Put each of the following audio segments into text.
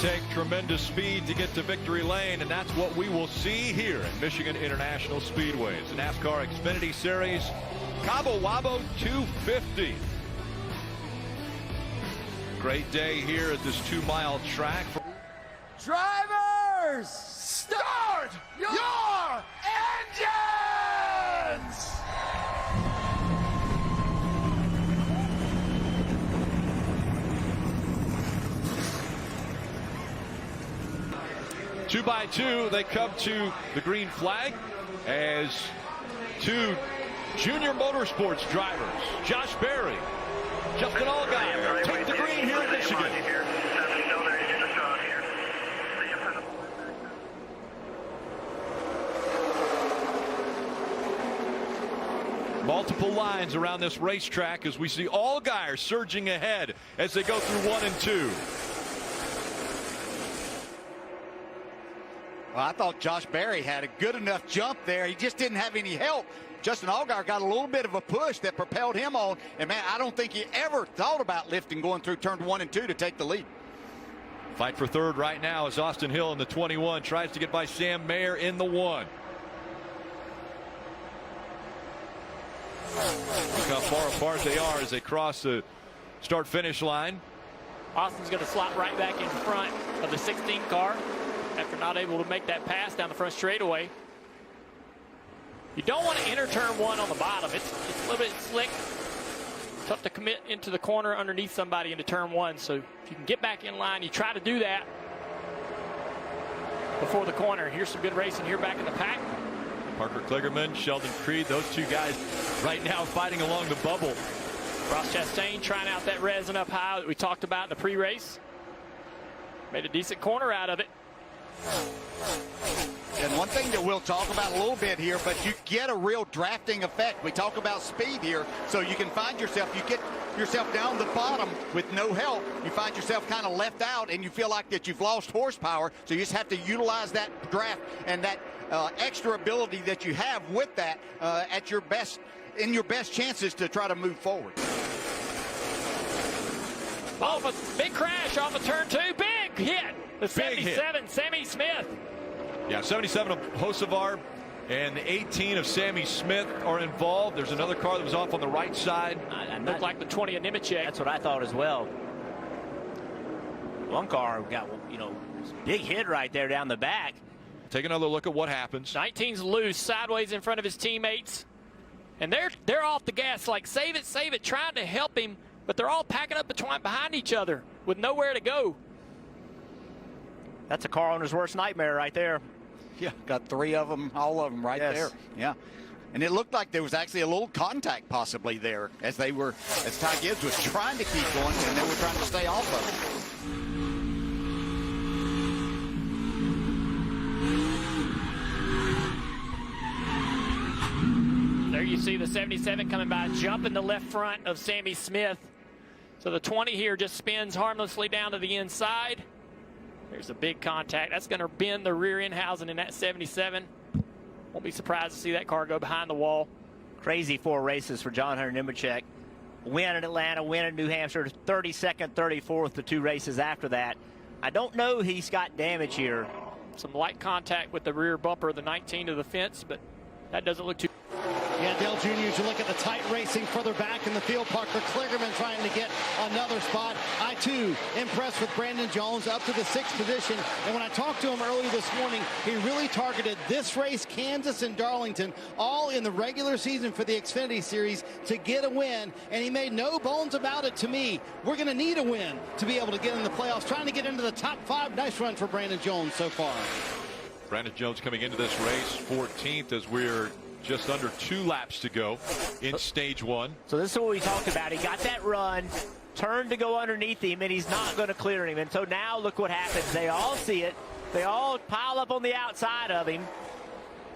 Take tremendous speed to get to victory lane, and that's what we will see here at Michigan International Speedway. It's the NASCAR Xfinity Series, Cabo Wabo 250. Great day here at this 2-mile track. Drivers, start your engines! 2 by 2, they come to the green flag as two junior motorsports drivers, Josh Berry, Justin Allgaier, take the green here in Michigan. Multiple lines around this racetrack as we see Allgaier surging ahead as they go through 1 and 2. Well, I thought Josh Berry had a good enough jump there. He just didn't have any help. Justin Allgaier got a little bit of a push that propelled him on. And, man, I don't think he ever thought about lifting going through turn 1 and 2 to take the lead. Fight for third right now as Austin Hill in the 21 tries to get by Sam Mayer in the 1. Look how far apart they are as they cross the start-finish line. Austin's going to slot right back in front of the 16 car after not able to make that pass down the front straightaway. You don't want to enter turn 1 on the bottom. It's a little bit slick. Tough to commit into the corner underneath somebody into turn 1. So if you can get back in line, you try to do that before the corner. Here's some good racing here back in the pack. Parker Kligerman, Sheldon Creed, those two guys right now fighting along the bubble. Ross Chastain trying out that resin up high that we talked about in the pre-race. Made a decent corner out of it. And one thing that we'll talk about a little bit here, but you get a real drafting effect. We talk about speed here, so you can find yourself, you get yourself down the bottom with no help. You find yourself kind of left out, and you feel like that you've lost horsepower, so you just have to utilize that draft and that extra ability that you have with that at your best, in your best chances to try to move forward. Off a big crash off of turn 2, big hit. The 77, Sammy Smith. Yeah, 77 of Hocevar and the 18 of Sammy Smith are involved. There's another car that was off on the right side. Looked like the 20 of Nemechek. That's what I thought as well. One car got, big hit right there down the back. Take another look at what happens. 19's loose, sideways in front of his teammates. And they're off the gas, like save it, trying to help him, but they're all packing up behind each other with nowhere to go. That's a car owner's worst nightmare right there. Yeah, got 3 of them, all of them right there. Yeah. And it looked like there was actually a little contact possibly there as Ty Gibbs was trying to keep going and they were trying to stay off of him. There you see the 77 coming by, jumping the left front of Sammy Smith. So the 20 here just spins harmlessly down to the inside. There's a big contact. That's going to bend the rear end housing in that 77. Won't be surprised to see that car go behind the wall. Crazy 4 races for John Hunter Nemechek. Win in Atlanta, win in New Hampshire, 32nd, 34th, the 2 races after that. I don't know he's got damage here. Some light contact with the rear bumper of the 19 to the fence, but that doesn't look too... Yeah, Dale Jr., as you look at the tight racing further back in the field, Parker Kligerman trying to get another spot. I, too, impressed with Brandon Jones up to the 6th position. And when I talked to him earlier this morning, he really targeted this race, Kansas and Darlington, all in the regular season for the Xfinity Series to get a win. And he made no bones about it to me. We're going to need a win to be able to get in the playoffs, trying to get into the top 5. Nice run for Brandon Jones so far. Brandon Jones coming into this race 14th as we're just under 2 laps to go in stage 1. So this is what we talked about. He got that run, turned to go underneath him, and he's not going to clear him. And so now look what happens. They all see it. They all pile up on the outside of him.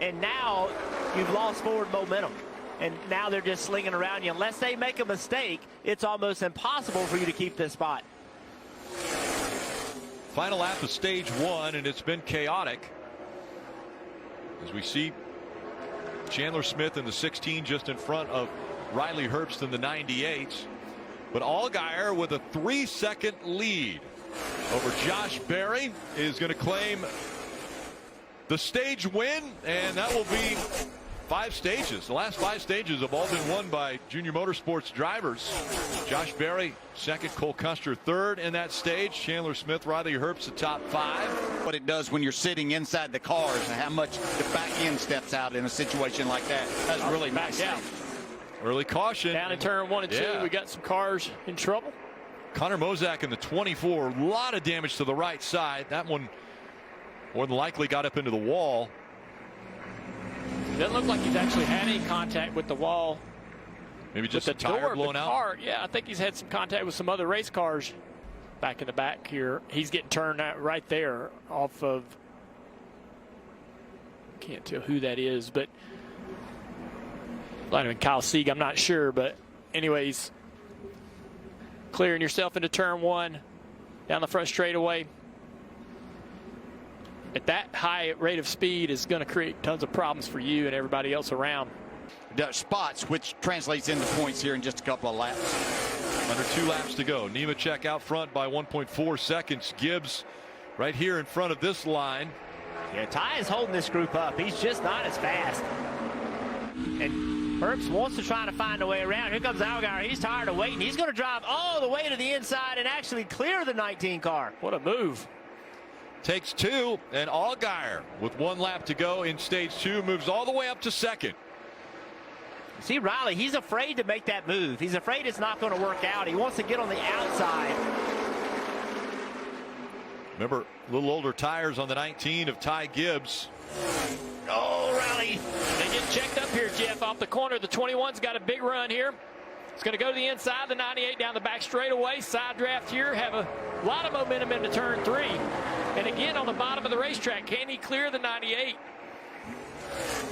And now you've lost forward momentum. And now they're just slinging around you. Unless they make a mistake, it's almost impossible for you to keep this spot. Final lap of stage 1, and it's been chaotic. As we see Chandler Smith in the 16 just in front of Riley Herbst in the 98. But Allgaier with a 3-second lead over Josh Berry is going to claim the stage win, and that will be 5 stages. The last 5 stages have all been won by Junior Motorsports drivers. Josh Berry second, Cole Custer third in that stage. Chandler Smith, Riley Herbst the top 5. What it does when you're sitting inside the cars and how much the back end steps out in a situation like that. That's really nice. Yeah. Early caution. Down in turn 1 and 2, we got some cars in trouble. Connor Mozak in the 24. A lot of damage to the right side. That one more than likely got up into the wall. It doesn't look like he's actually had any contact with the wall. Maybe just with a the tire door of blown the out. car. Yeah, I think he's had some contact with some other race cars back in the back here. He's getting turned out right there off of, can't tell who that is, but might have been Kyle Sieg, I'm not sure. But anyways, clearing yourself into turn 1 down the front straightaway. At that high rate of speed is going to create tons of problems for you and everybody else around. Spots, which translates into points here in just a couple of laps. Under 2 laps to go. Nemechek out front by 1.4 seconds. Gibbs right here in front of this line. Yeah, Ty is holding this group up. He's just not as fast. And Herbst wants to try to find a way around. Here comes Allgaier. He's tired of waiting. He's going to drive all the way to the inside and actually clear the 19 car. What a move. Takes 2, and Allgaier with 1 lap to go in stage 2 moves all the way up to second. See Riley, he's afraid to make that move. He's afraid it's not going to work out. He wants to get on the outside. Remember, a little older tires on the 19 of Ty Gibbs. Oh, Riley. They get checked up here, Jeff, off the corner. The 21's got a big run here. It's going to go to the inside, the 98 down the back straightaway. Side draft here, have a lot of momentum into turn 3. And again, on the bottom of the racetrack, can he clear the 98?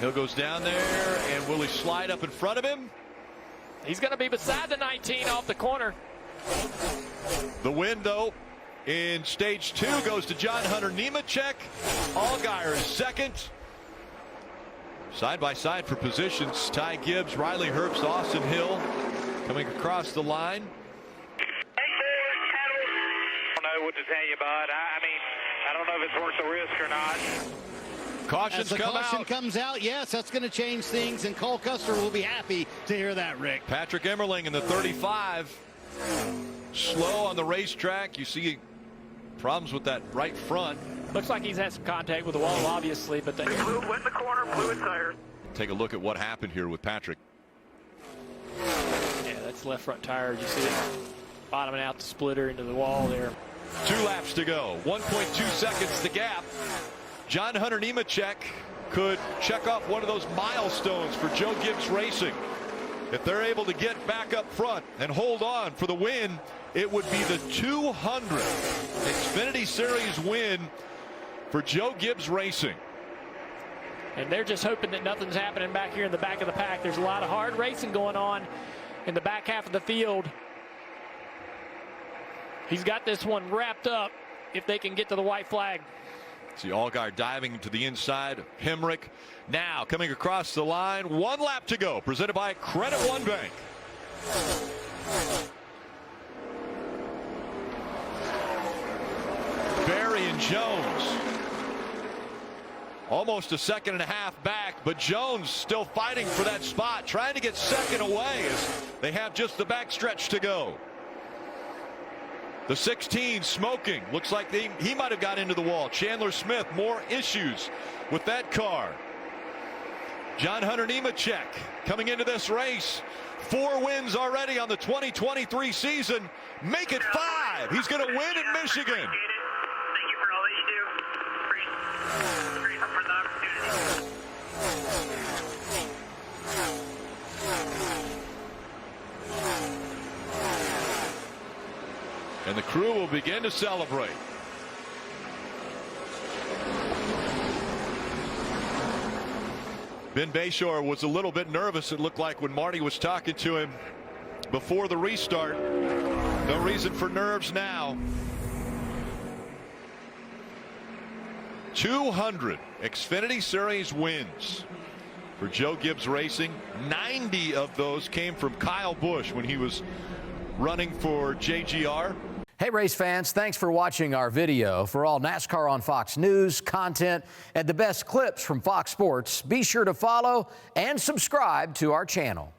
Hill goes down there, and will he slide up in front of him? He's going to be beside the 19 off the corner. The win, though, in stage 2 goes to John Hunter Nemechek. Allgaier is second. Side by side for positions. Ty Gibbs, Riley Herbst, Austin Hill coming across the line. I don't know what to tell you, bud. I mean, I don't know if it's worth the risk or not. Cautions As the come caution out. comes out, yes, that's going to change things, and Cole Custer will be happy to hear that, Rick. Patrick Emmerling in the 35. Slow on the racetrack. You see problems with that right front. Looks like he's had some contact with the wall, obviously, but the Fluid went in the corner, fluid tires. Take a look at what happened here with Patrick. yeah, that's left front tire. You see it bottoming out the splitter into the wall there. 2 laps to go. 1.2 seconds the gap. John Hunter Nemechek could check off one of those milestones for Joe Gibbs Racing. If they're able to get back up front and hold on for the win, it would be the 200th Xfinity Series win for Joe Gibbs Racing. And they're just hoping that nothing's happening back here in the back of the pack. There's a lot of hard racing going on in the back half of the field. He's got this one wrapped up if they can get to the white flag. See Allgaier diving to the inside. Hemrick now coming across the line. 1 lap to go. Presented by Credit One Bank. Berry and Jones. Almost a second and a half back, but Jones still fighting for that spot, trying to get second away as they have just the back stretch to go. The 16 smoking. Looks like he might have got into the wall. Chandler Smith, more issues with that car. John Hunter Nemechek coming into this race. 4 wins already on the 2023 season. Make it 5. He's going to win in Michigan. Thank you for all that you do. Grateful for the opportunity. And the crew will begin to celebrate. Ben Bayshore was a little bit nervous, it looked like, when Marty was talking to him before the restart. No reason for nerves now. 200 Xfinity Series wins for Joe Gibbs Racing. 90 of those came from Kyle Busch when he was running for JGR. Hey, race fans, thanks for watching our video. For all NASCAR on Fox News, content, and the best clips from Fox Sports, be sure to follow and subscribe to our channel.